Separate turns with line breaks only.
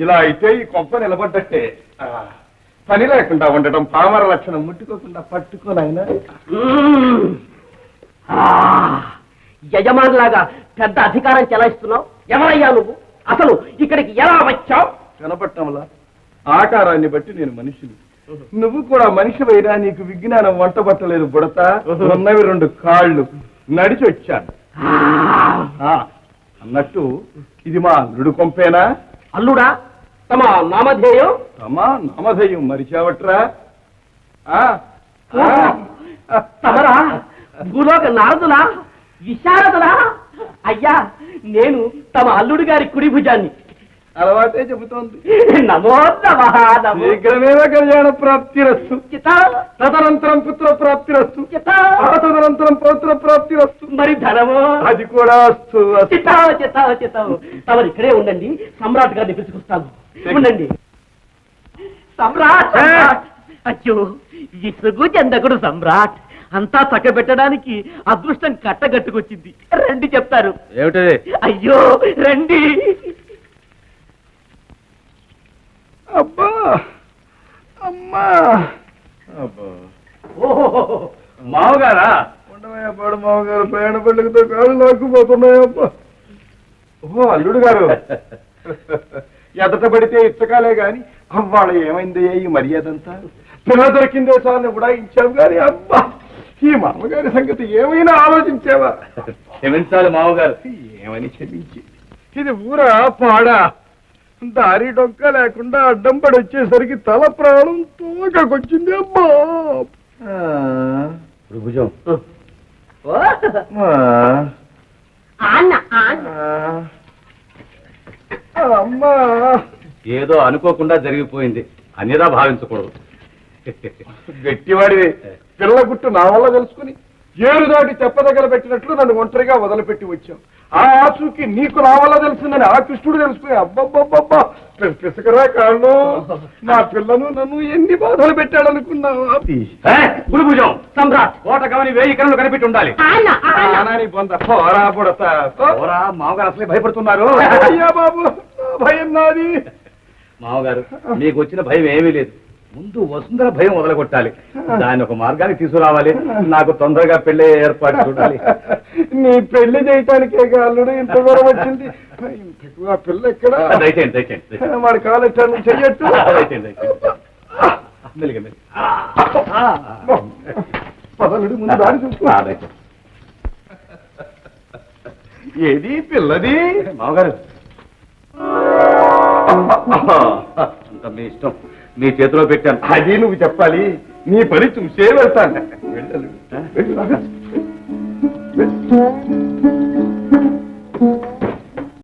ఇలా అయితే ఈ కొంప నిలబడ్డట్టే. పని లేకుండా ఉండటం పామర లక్షణం, ముట్టుకోకుండా పట్టుకోనైనా.
యజమానులాగా పెద్ద అధికారం చెలాయిస్తున్నావు. ఎవరయ్యా నువ్వు? అసలు ఇక్కడికి ఎలా వచ్చావు?
కనపట్టంలా ఆకారాన్ని బట్టి నేను మనిషిని. నువ్వు కూడా మనిషివైనా నీకు విజ్ఞానం వంట పట్టలేదు బుడత. ఉన్నవి 2 కాళ్ళు, నడిచి వచ్చాను. అన్నట్టు ఇది మా అల్లుడు కొంపేనా?
అల్లుడా? తమ నామధేయం?
తమ నామధేయం మరిచావట్రా?
తమరా భూలోక నారదులా, విశారదులా? అయ్యా, నేను తమ అల్లుడు గారి కుడి భుజాన్ని.
అలవాటే చెబుతోంది.
నమో నమః.
శీఘ్రమేవ కళ్యాణ ప్రాప్తిరస్తు, తదనంతరం పుత్ర ప్రాప్తిరస్తు, తదనంతరం పౌత్ర ప్రాప్తిరస్తు.
మరి ధనమో?
అది కూడా అస్తు.
తమరు ఇక్కడే ఉండండి, సమ్రాట్ గారిని పిలుచుకొస్తాను. ఉండండి. సమ్రాట్! అయ్యో, విసుగు చెందకుడు సమ్రాట్. అంతా చక్కబెట్టడానికి అదృష్టం కట్టగట్టుకొచ్చింది. రండి చెప్తారు.
ఏమిటది?
అయ్యో రండి.
అబ్బా అమ్మా అబ్బా.
మావగారా?
ఉండవయ్యా పాడు మామగారు, ప్రయాణ పెళ్ళితో కాళ్ళు లాక్కుపోతున్నాయబ్బా. ఓహో అల్లుడు గారు, ఎదట పడితే ఇచ్చకాలే గాని అవ్వాళ ఏమైందయ్యా ఈ మర్యాదంతా? పిల్ల దొరికిందే చాలని ఉడాయించావు గాని అబ్బా, ఈ మామగారి సంగతి ఏమైనా ఆలోచించావా?
క్షమించాలి మామగారు.
ఏమని క్షమించి? ఇది ఊరా పాడా? దారి డొక్క లేకుండా అడ్డం పడి వచ్చేసరికి తల ప్రాణం తోకకొచ్చింది అబ్బా.
భుజం
అమ్మా,
ఏదో అనుకోకుండా జరిగిపోయింది, అన్యదా భావించకూడదు.
గట్టివాడివి. పిల్ల గుట్టు నా వల్ల తెలుసుకుని ఏరు దాటి చెప్పదగల పెట్టినట్లు నన్ను ఒంటరిగా వదిలిపెట్టి వచ్చావు. ఆ ఆచూకి నీకు నా వల్ల తెలిసిందని ఆ కృష్ణుడు తెలుసుకుని అబ్బబ్బబ్బబ్బా పిసకరా కాళ్ళు. నా పిల్లను నన్ను ఎన్ని బాధలు పెట్టాడనుకున్నావు?
భుజం సమ్రాట్ కోట గమని 1000 కన్నులు కనిపెట్టి ఉండాలి. మామగారు అసలే భయపడుతున్నారు.
అయ్యా బాబు, భయం నాది.
మామగారు, మీకు వచ్చిన భయం ఏమీ లేదు. ముందు వసుంధర భయం వదలగొట్టాలి. దాన్ని ఒక మార్గానికి తీసుకురావాలి. నాకు తొందరగా పెళ్లి ఏర్పాటు చూడాలి.
నీ పెళ్లి చేయటానికే అల్లుడు ఇంత దూరం వచ్చింది. ఆ పిల్ల ఎక్కడ?
దయచేయండి దయచేయండి.
వాడి కాలెట్టాను చెయ్యట్టు. పదలుడు ముందు దారి చూసుకో. ఏది పిల్లది?
మామగారు, అంత మీ ఇష్టం, మీ చేతిలో పెట్టాను.
అది నువ్వు చెప్పాలి. నీ పని చూసే వెళ్తాను. వెళ్ళాలి.